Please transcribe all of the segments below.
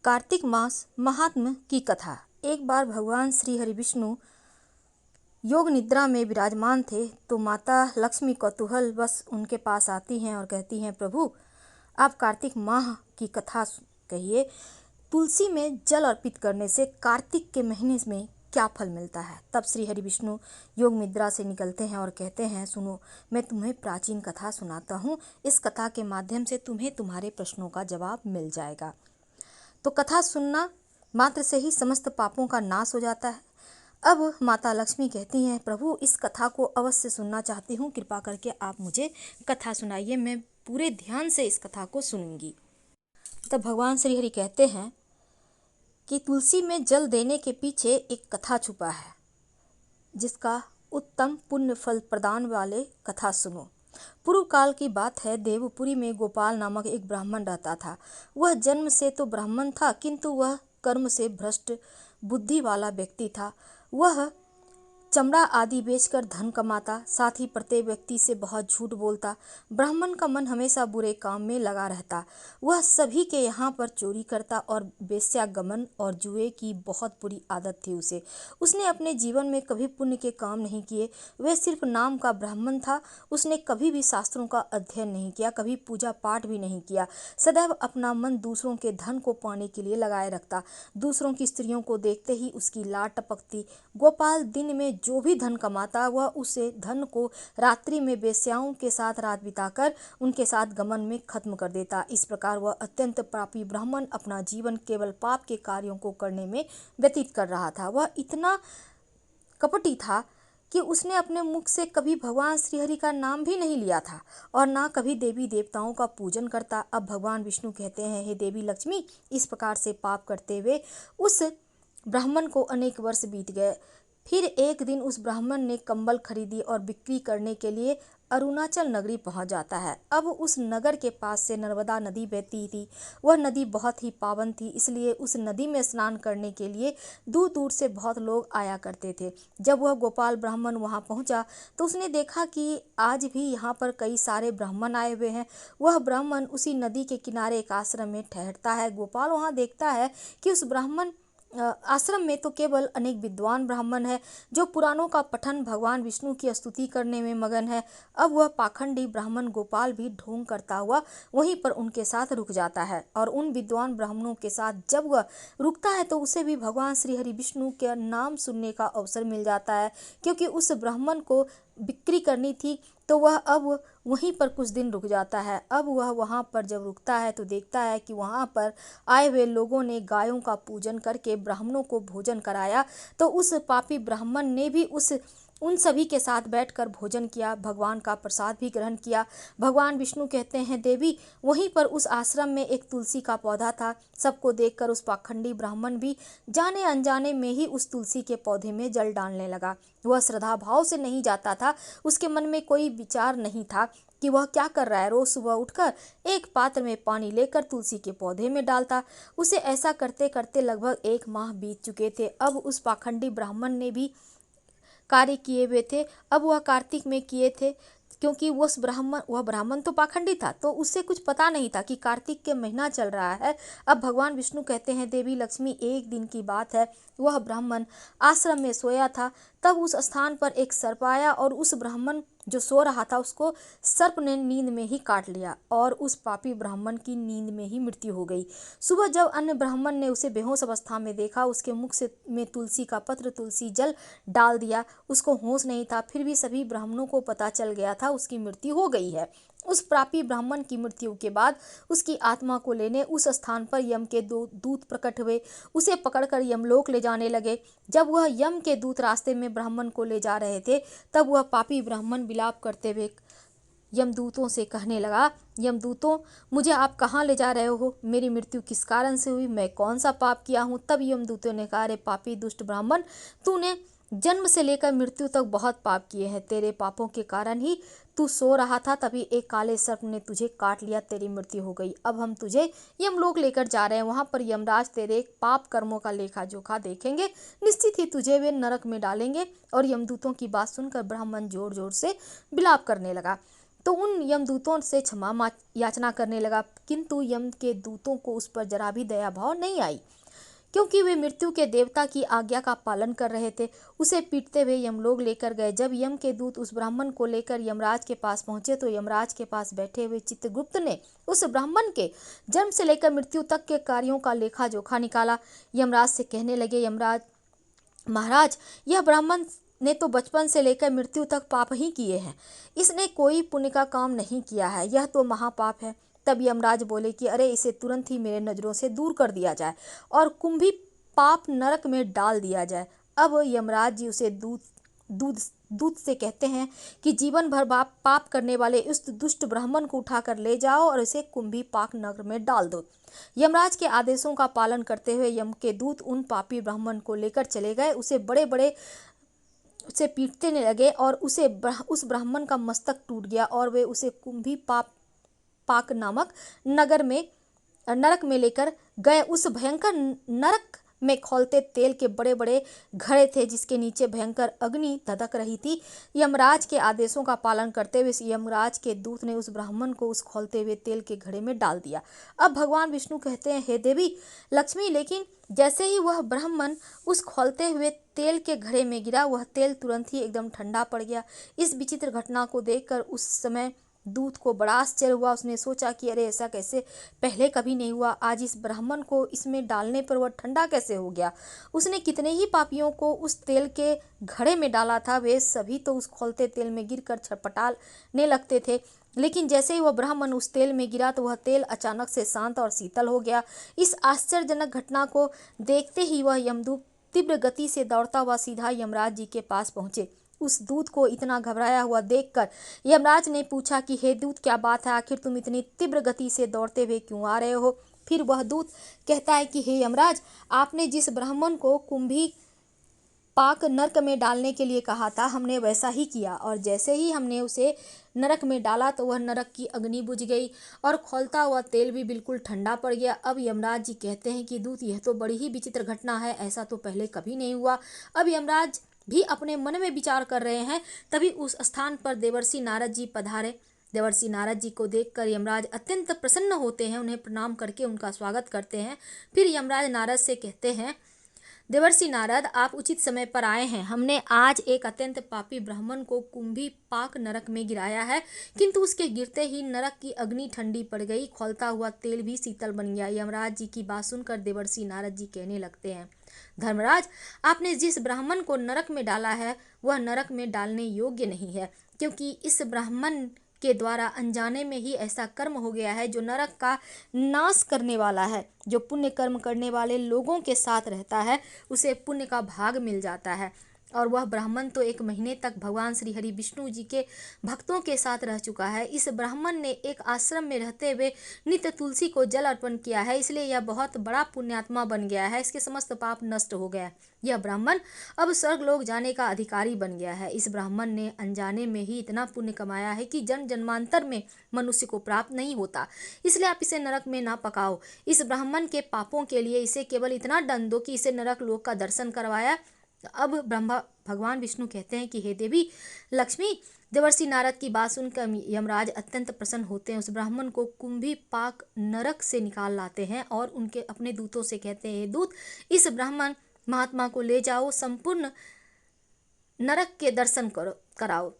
कार्तिक मास महात्म्य की कथा। एक बार भगवान श्री हरि विष्णु योग निद्रा में विराजमान थे तो माता लक्ष्मी कौतूहल बस उनके पास आती हैं और कहती हैं, प्रभु आप कार्तिक माह की कथा कहिए। तुलसी में जल अर्पित करने से कार्तिक के महीने में क्या फल मिलता है। तब श्री हरि विष्णु योग निद्रा से निकलते हैं और कहते हैं, सुनो मैं तुम्हें प्राचीन कथा सुनाता हूँ। इस कथा के माध्यम से तुम्हें तुम्हारे प्रश्नों का जवाब मिल जाएगा। तो कथा सुनना मात्र से ही समस्त पापों का नाश हो जाता है। अब माता लक्ष्मी कहती हैं, प्रभु इस कथा को अवश्य सुनना चाहती हूँ, कृपा करके आप मुझे कथा सुनाइए, मैं पूरे ध्यान से इस कथा को सुनूंगी। तब भगवान श्री हरि कहते हैं कि तुलसी में जल देने के पीछे एक कथा छुपा है, जिसका उत्तम पुण्य फल प्रदान वाले कथा सुनो। पूर्व काल की बात है, देवपुरी में गोपाल नामक एक ब्राह्मण रहता था। वह जन्म से तो ब्राह्मण था, किंतु वह कर्म से भ्रष्ट बुद्धि वाला व्यक्ति था। वह चमड़ा आदि बेचकर धन कमाता, साथ ही प्रत्येक व्यक्ति से बहुत झूठ बोलता। ब्राह्मण का मन हमेशा बुरे काम में लगा रहता। वह सभी के यहाँ पर चोरी करता और वेश्यागमन और जुए की बहुत बुरी आदत थी उसे। उसने अपने जीवन में कभी पुण्य के काम नहीं किए। वह सिर्फ नाम का ब्राह्मण था। उसने कभी भी शास्त्रों का अध्ययन नहीं किया, कभी पूजा पाठ भी नहीं किया। सदैव अपना मन दूसरों के धन को पाने के लिए लगाए रखता। दूसरों की स्त्रियों को देखते ही उसकी लार टपकती। गोपाल दिन में जो भी धन कमाता, वह उसे धन को रात्रि में वेश्याओं के साथ रात बिताकर उनके साथ गमन में खत्म कर देता। इस प्रकार वह अत्यंत पापी ब्राह्मण अपना जीवन केवल पाप के कार्यों को करने में व्यतीत कर रहा था। वह इतना कपटी था कि उसने अपने मुख से कभी भगवान श्रीहरि का नाम भी नहीं लिया था और ना कभी देवी देवताओं का पूजन करता। अब भगवान विष्णु कहते हैं, हे देवी लक्ष्मी, इस प्रकार से पाप करते हुए उस ब्राह्मण को अनेक वर्ष बीत गए। फिर एक दिन उस ब्राह्मण ने कंबल खरीदी और बिक्री करने के लिए अरुणाचल नगरी पहुंच जाता है। अब उस नगर के पास से नर्मदा नदी बहती थी। वह नदी बहुत ही पावन थी, इसलिए उस नदी में स्नान करने के लिए दूर दूर से बहुत लोग आया करते थे। जब वह गोपाल ब्राह्मण वहां पहुंचा तो उसने देखा कि आज भी यहाँ पर कई सारे ब्राह्मण आए हुए हैं। वह ब्राह्मण उसी नदी के किनारे एक आश्रम में ठहरता है। गोपाल वहाँ देखता है कि उस ब्राह्मण आश्रम में तो केवल अनेक विद्वान ब्राह्मण है, जो पुराणों का पठन भगवान विष्णु की स्तुति करने में मगन है। अब वह पाखंडी ब्राह्मण गोपाल भी ढोंग करता हुआ वहीं पर उनके साथ रुक जाता है और उन विद्वान ब्राह्मणों के साथ जब वह रुकता है तो उसे भी भगवान श्री हरि विष्णु के नाम सुनने का अवसर मिल जाता है। क्योंकि उस ब्राह्मण को बिक्री करनी थी तो वह अब वहीं पर कुछ दिन रुक जाता है। अब वह वहाँ पर जब रुकता है तो देखता है कि वहाँ पर आए हुए लोगों ने गायों का पूजन करके ब्राह्मणों को भोजन कराया। तो उस पापी ब्राह्मण ने भी उन सभी के साथ बैठकर भोजन किया, भगवान का प्रसाद भी ग्रहण किया। भगवान विष्णु कहते हैं, देवी वहीं पर उस आश्रम में एक तुलसी का पौधा था। सबको देखकर उस पाखंडी ब्राह्मण भी जाने अनजाने में ही उस तुलसी के पौधे में जल डालने लगा। वह श्रद्धा भाव से नहीं जाता था, उसके मन में कोई विचार नहीं था कि वह क्या कर रहा है। रोज सुबह उठकर एक पात्र में पानी लेकर तुलसी के पौधे में डालता। उसे ऐसा करते करते लगभग 1 माह बीत चुके थे। अब उस पाखंडी ब्राह्मण ने भी कार्य किए हुए थे। अब वह कार्तिक में किए थे, क्योंकि वह ब्राह्मण तो पाखंडी था, तो उससे कुछ पता नहीं था कि कार्तिक के महीना चल रहा है। अब भगवान विष्णु कहते हैं, देवी लक्ष्मी एक दिन की बात है, वह ब्राह्मण आश्रम में सोया था। तब उस स्थान पर एक सर्प आया और उस ब्राह्मण जो सो रहा था उसको सर्प ने नींद में ही काट लिया और उस पापी ब्राह्मण की नींद में ही मृत्यु हो गई। सुबह जब अन्य ब्राह्मण ने उसे बेहोश अवस्था में देखा, उसके मुख से में तुलसी का पत्र तुलसी जल डाल दिया। उसको होश नहीं था, फिर भी सभी ब्राह्मणों को पता चल गया था उसकी मृत्यु हो गई है। उस पापी ब्राह्मण की मृत्यु के बाद उसकी आत्मा को लेने उस स्थान पर यम के 2 दूत प्रकट हुए। उसे पकड़कर यमलोक ले जाने लगे। जब वह यम के दूत रास्ते में ब्राह्मण को ले जा रहे थे, तब वह पापी ब्राह्मण विलाप करते हुए यमदूतों से कहने लगा, यमदूतों मुझे आप कहाँ ले जा रहे हो? मेरी मृत्यु किस कारण से हुई? मैं कौन सा पाप किया हूँ? तब यमदूतों ने कहा, अरे पापी दुष्ट ब्राह्मण, तूने जन्म से लेकर मृत्यु तक बहुत पाप किए हैं। तेरे पापों के कारण ही तू सो रहा था, तभी एक काले सर्प ने तुझे काट लिया, तेरी मृत्यु हो गई। अब हम तुझे यमलोक लेकर जा रहे हैं। वहां पर यमराज तेरे पाप कर्मों का लेखा जोखा देखेंगे। निश्चित ही तुझे वे नरक में डालेंगे। और यमदूतों की बात सुनकर ब्राह्मण जोर जोर से विलाप करने लगा। तो उन यमदूतों से क्षमा याचना करने लगा, किंतु यम के दूतों को उस पर जरा भी दया भाव नहीं आई, क्योंकि वे मृत्यु के देवता की आज्ञा का पालन कर रहे थे। उसे पीटते हुए यमलोक लेकर गए। जब यम के दूत उस ब्राह्मण को लेकर यमराज के पास पहुंचे तो यमराज के पास बैठे हुए चित्रगुप्त ने उस ब्राह्मण के जन्म से लेकर मृत्यु तक के कार्यों का लेखा जोखा निकाला। यमराज से कहने लगे, यमराज महाराज, यह ब्राह्मण ने तो बचपन से लेकर मृत्यु तक पाप ही किए हैं, इसने कोई पुण्य का काम नहीं किया है, यह तो महापाप है। तब यमराज बोले कि अरे इसे तुरंत ही मेरे नज़रों से दूर कर दिया जाए और कुंभी पाप नरक में डाल दिया जाए। अब यमराज जी उसे दूत से कहते हैं कि जीवन भर पाप करने वाले उस दुष्ट ब्राह्मण को उठाकर ले जाओ और इसे कुंभी पाक नरक में डाल दो। यमराज के आदेशों का पालन करते हुए यम के दूत उन पापी ब्राह्मण को लेकर चले गए। उसे पीटने लगे और उस ब्राह्मण का मस्तक टूट गया और वे उसे कुंभी पाक नामक नरक में लेकर गए। उस भयंकर नरक में खौलते तेल के बड़े बड़े घड़े थे, जिसके नीचे भयंकर अग्नि धधक रही थी। यमराज के आदेशों का पालन करते हुए यमराज के दूत ने उस ब्राह्मण को उस खौलते हुए तेल के घड़े में डाल दिया। अब भगवान विष्णु कहते हैं, हे देवी लक्ष्मी, लेकिन जैसे ही वह ब्राह्मण उस खौलते हुए तेल के घड़े में गिरा, वह तेल तुरंत ही एकदम ठंडा पड़ गया। इस विचित्र घटना को देखकर उस समय दूत को बड़ा आश्चर्य हुआ। उसने सोचा कि अरे ऐसा कैसे पहले कभी नहीं हुआ, आज इस ब्राह्मण को इसमें डालने पर वह ठंडा कैसे हो गया। उसने कितने ही पापियों को उस तेल के घड़े में डाला था, वे सभी तो उस खौलते तेल में गिरकर छटपटाने लगते थे, लेकिन जैसे ही वह ब्राह्मण उस तेल में गिरा तो वह तेल अचानक से शांत और शीतल हो गया। इस आश्चर्यजनक घटना को देखते ही वह यमदूत तीव्र गति से दौड़ता हुआ सीधा यमराज जी के पास पहुंचे। उस दूत को इतना घबराया हुआ देखकर यमराज ने पूछा कि हे दूत, क्या बात है, आखिर तुम इतनी तीव्र गति से दौड़ते हुए क्यों आ रहे हो। फिर वह दूत कहता है कि हे यमराज, आपने जिस ब्राह्मण को कुंभी पाक नरक में डालने के लिए कहा था, हमने वैसा ही किया और जैसे ही हमने उसे नरक में डाला तो वह नरक की अग्नि बुझ गई और खौलता हुआ तेल भी बिल्कुल ठंडा पड़ गया। अब यमराज जी कहते हैं कि दूत, यह तो बड़ी ही विचित्र घटना है, ऐसा तो पहले कभी नहीं हुआ। अब यमराज भी अपने मन में विचार कर रहे हैं, तभी उस स्थान पर देवर्षि नारद जी पधारे। देवर्षि नारद जी को देखकर यमराज अत्यंत प्रसन्न होते हैं, उन्हें प्रणाम करके उनका स्वागत करते हैं। फिर यमराज नारद से कहते हैं, देवर्षि नारद, आप उचित समय पर आए हैं। हमने आज एक अत्यंत पापी ब्राह्मण को कुंभी पाक नरक में गिराया है, किंतु उसके गिरते ही नरक की अग्नि ठंडी पड़ गई, खौलता हुआ तेल भी शीतल बन गया। यमराज जी की बात सुनकर देवर्षि नारद जी कहने लगते हैं, धर्मराज, आपने जिस ब्राह्मण को नरक में डाला है वह नरक में डालने योग्य नहीं है, क्योंकि इस ब्राह्मण के द्वारा अनजाने में ही ऐसा कर्म हो गया है जो नरक का नाश करने वाला है। जो पुण्य कर्म करने वाले लोगों के साथ रहता है उसे पुण्य का भाग मिल जाता है, और वह ब्राह्मण तो 1 महीने तक भगवान श्री हरि विष्णु जी के भक्तों के साथ रह चुका है। इस ब्राह्मण ने एक आश्रम में रहते हुए नित्य तुलसी को जल अर्पण किया है, इसलिए यह बहुत बड़ा पुण्यात्मा बन गया है, इसके समस्त पाप नष्ट हो गया। यह ब्राह्मण अब स्वर्गलोक जाने का अधिकारी बन गया है। इस ब्राह्मण ने अनजाने में ही इतना पुण्य कमाया है कि जन्म जन्मांतर में मनुष्य को प्राप्त नहीं होता, इसलिए आप इसे नरक में ना पकाओ। इस ब्राह्मण के पापों के लिए इसे केवल इतना दंड दो कि इसे नरक लोक का दर्शन करवाया। अब भगवान विष्णु कहते हैं कि हे देवी लक्ष्मी, देवर्षि नारद की बात सुनकर यमराज अत्यंत प्रसन्न होते हैं। उस ब्राह्मण को कुंभी पाक नरक से निकाल लाते हैं और उनके अपने दूतों से कहते हैं, दूत, इस ब्राह्मण महात्मा को ले जाओ, संपूर्ण नरक के दर्शन कराओ।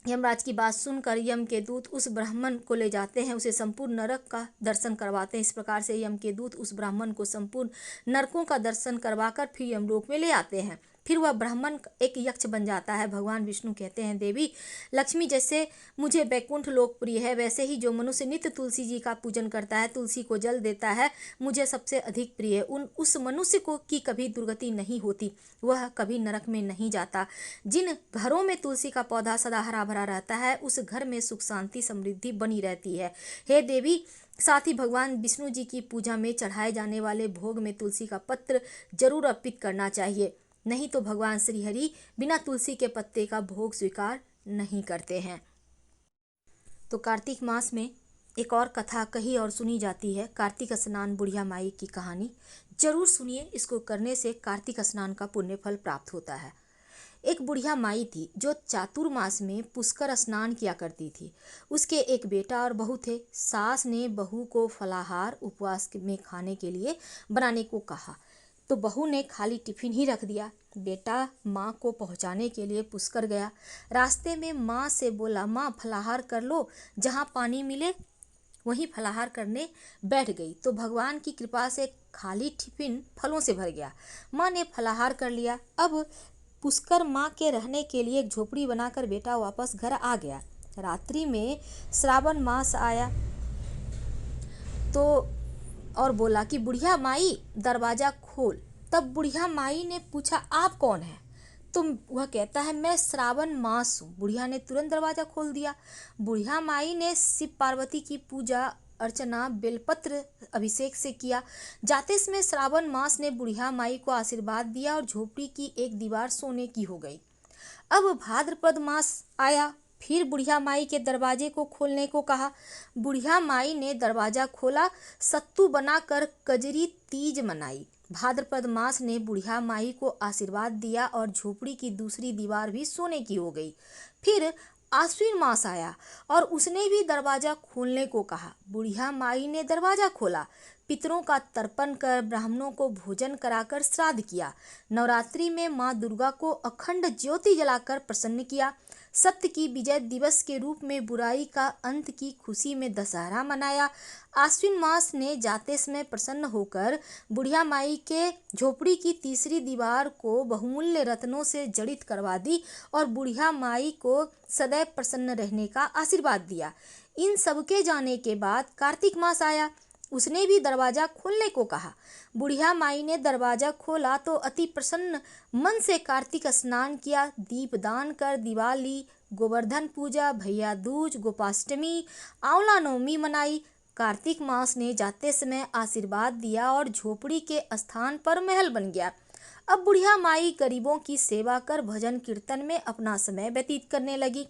यमराज की बात सुनकर यम के दूत उस ब्राह्मण को ले जाते हैं, उसे संपूर्ण नरक का दर्शन करवाते हैं। इस प्रकार से यम के दूत उस ब्राह्मण को संपूर्ण नरकों का दर्शन करवाकर फिर यमलोक में ले आते हैं। फिर वह ब्राह्मण एक यक्ष बन जाता है। भगवान विष्णु कहते हैं, देवी लक्ष्मी, जैसे मुझे वैकुंठ लोक प्रिय है, वैसे ही जो मनुष्य नित्य तुलसी जी का पूजन करता है, तुलसी को जल देता है, मुझे सबसे अधिक प्रिय है। उस मनुष्य को की कभी दुर्गति नहीं होती, वह कभी नरक में नहीं जाता। जिन घरों में तुलसी का पौधा सदा हरा भरा रहता है, उस घर में सुख शांति समृद्धि बनी रहती है। हे देवी, साथ ही भगवान विष्णु जी की पूजा में चढ़ाए जाने वाले भोग में तुलसी का पत्र जरूर अर्पित करना चाहिए, नहीं तो भगवान श्री हरि बिना तुलसी के पत्ते का भोग स्वीकार नहीं करते हैं। तो कार्तिक मास में एक और कथा कही और सुनी जाती है, कार्तिक स्नान बुढ़िया माई की कहानी। जरूर सुनिए, इसको करने से कार्तिक स्नान का पुण्य फल प्राप्त होता है। एक बुढ़िया माई थी जो चातुर्मास में पुष्कर स्नान किया करती थी। उसके एक बेटा और बहू थे। सास ने बहू को फलाहार उपवास में खाने के लिए बनाने को कहा तो बहू ने खाली टिफिन ही रख दिया। बेटा माँ को पहुँचाने के लिए पुष्कर गया। रास्ते में माँ से बोला, माँ फलाहार कर लो, जहाँ पानी मिले वहीं फलाहार करने बैठ गई तो भगवान की कृपा से खाली टिफिन फलों से भर गया। माँ ने फलाहार कर लिया। अब पुष्कर माँ के रहने के लिए एक झोपड़ी बनाकर बेटा वापस घर आ गया। रात्रि में श्रावण मास आया तो और बोला कि बुढ़िया माई दरवाजा खोल। तब बुढ़िया माई ने पूछा, आप कौन है? तो वह कहता है, मैं श्रावण मास हूँ। बुढ़िया ने तुरंत दरवाजा खोल दिया। बुढ़िया माई ने शिव पार्वती की पूजा अर्चना बेलपत्र अभिषेक से किया। जाते समय श्रावण मास ने बुढ़िया माई को आशीर्वाद दिया और झोपड़ी की एक दीवार सोने की हो गई। अब भाद्रपद मास आया। फिर बुढ़िया माई के दरवाजे को खोलने को कहा। बुढ़िया माई ने दरवाजा खोला, सत्तू बनाकर कजरी तीज मनाई। भाद्रपद मास ने बुढ़िया माई को आशीर्वाद दिया और झोपड़ी की दूसरी दीवार भी सोने की हो गई। फिर आश्विन मास आया और उसने भी दरवाजा खोलने को कहा। बुढ़िया माई ने दरवाजा खोला, पितरों का तर्पण कर ब्राह्मणों को भोजन कराकर श्राद्ध किया। नवरात्रि में माँ दुर्गा को अखंड ज्योति जलाकर प्रसन्न किया। सत्य की विजय दिवस के रूप में बुराई का अंत की खुशी में दशहरा मनाया। आश्विन मास ने जाते समय प्रसन्न होकर बुढ़िया माई के झोपड़ी की तीसरी दीवार को बहुमूल्य रत्नों से जड़ित करवा दी और बुढ़िया माई को सदैव प्रसन्न रहने का आशीर्वाद दिया। इन सबके जाने के बाद कार्तिक मास आया। उसने भी दरवाजा खोलने को कहा। बुढ़िया माई ने दरवाजा खोला तो अति प्रसन्न मन से कार्तिक स्नान किया, दीपदान कर दिवाली, गोवर्धन पूजा, भैया दूज, गोपाष्टमी, आंवला नवमी मनाई। कार्तिक मास ने जाते समय आशीर्वाद दिया और झोपड़ी के स्थान पर महल बन गया। अब बुढ़िया माई गरीबों की सेवा कर भजन कीर्तन में अपना समय व्यतीत करने लगी।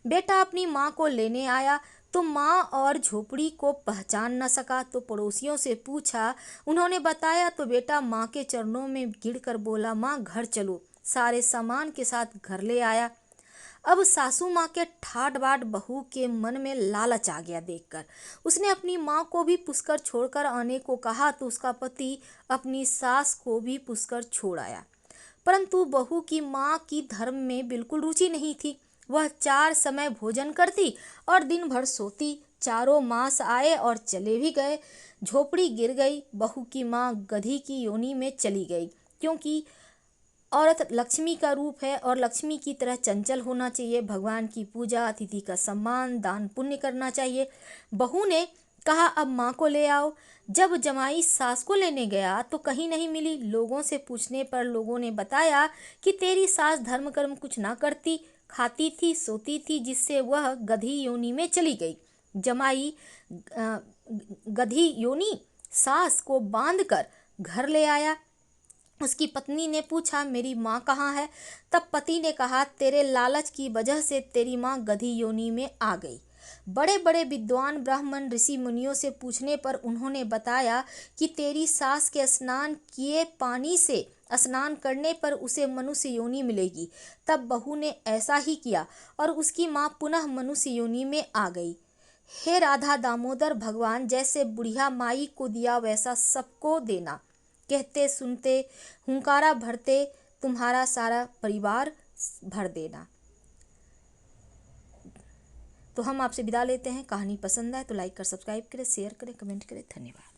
बेटा अपनी माँ को लेने आया तो माँ और झोपड़ी को पहचान न सका तो पड़ोसियों से पूछा। उन्होंने बताया तो बेटा माँ के चरणों में गिरकर बोला, माँ घर चलो। सारे सामान के साथ घर ले आया। अब सासू माँ के ठाट बाट बहू के मन में लालच आ गया देखकर। उसने अपनी माँ को भी पुष्कर छोड़कर आने को कहा तो उसका पति अपनी सास को भी पुष्कर छोड़ आया। परंतु बहू की माँ की धर्म में बिल्कुल रुचि नहीं थी। वह 4 समय भोजन करती और दिन भर सोती। चारों मास आए और चले भी गए। झोपड़ी गिर गई। बहू की माँ गधी की योनि में चली गई, क्योंकि औरत लक्ष्मी का रूप है और लक्ष्मी की तरह चंचल होना चाहिए। भगवान की पूजा, अतिथि का सम्मान, दान पुण्य करना चाहिए। बहू ने कहा, अब माँ को ले आओ। जब जमाई सास को लेने गया तो कहीं नहीं मिली। लोगों से पूछने पर लोगों ने बताया कि तेरी सास धर्म कर्म कुछ ना करती, खाती थी, सोती थी, जिससे वह गधी योनि में चली गई। जमाई गधी योनि सास को बांधकर घर ले आया। उसकी पत्नी ने पूछा, मेरी माँ कहाँ है? तब पति ने कहा, तेरे लालच की वजह से तेरी माँ गधी योनि में आ गई। बड़े बड़े विद्वान ब्राह्मण ऋषि मुनियों से पूछने पर उन्होंने बताया कि तेरी सास के स्नान किए पानी से स्नान करने पर उसे मनुष्य योनि मिलेगी। तब बहू ने ऐसा ही किया और उसकी माँ पुनः मनुष्य योनि में आ गई। हे राधा दामोदर, भगवान जैसे बुढ़िया माई को दिया वैसा सबको देना। कहते सुनते हुंकारा भरते तुम्हारा सारा परिवार भर देना। तो हम आपसे विदा लेते हैं। कहानी पसंद आए तो लाइक कर, सब्सक्राइब करें, शेयर करें, कमेंट करें। धन्यवाद।